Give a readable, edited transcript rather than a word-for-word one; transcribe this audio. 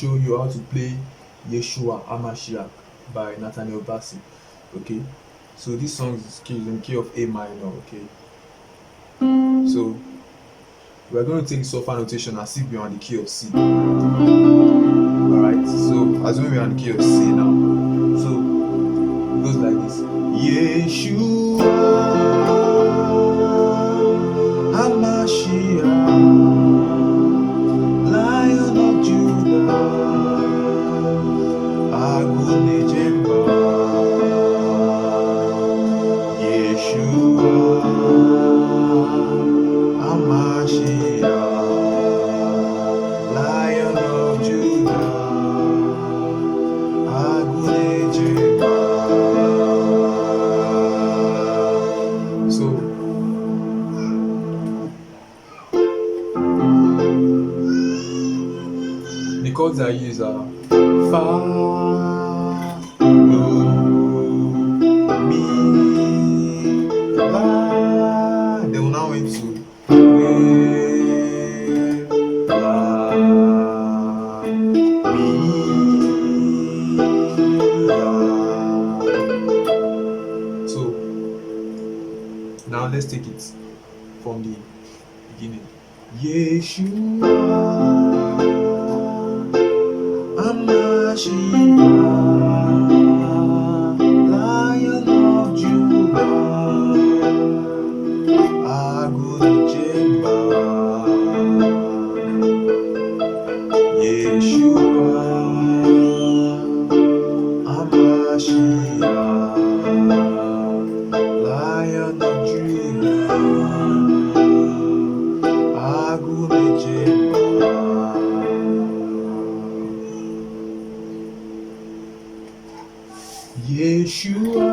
show you how to play Yeshua Hamashiach by Nathaniel Bassey. Okay, so this song is in key of A minor. Okay, so we're going to take solfa notation as if we're on the key of C. Alright, so assume we're on the key of C now. So it goes like this: Yeshua Hamashiach, Lion of Judah, Agunejemba. Yeshua Hamashiach, Lion of Judah, Agunejemba. So the chords I use are fa, do, mi, la. They will now into re, la, mi, la. So now let's take it from the beginning. Yeshua Hamashiach, Lion of Judah, Agunejemba. Yeshua Hamashiach, Lion of Judah, Agunejemba. Yeshua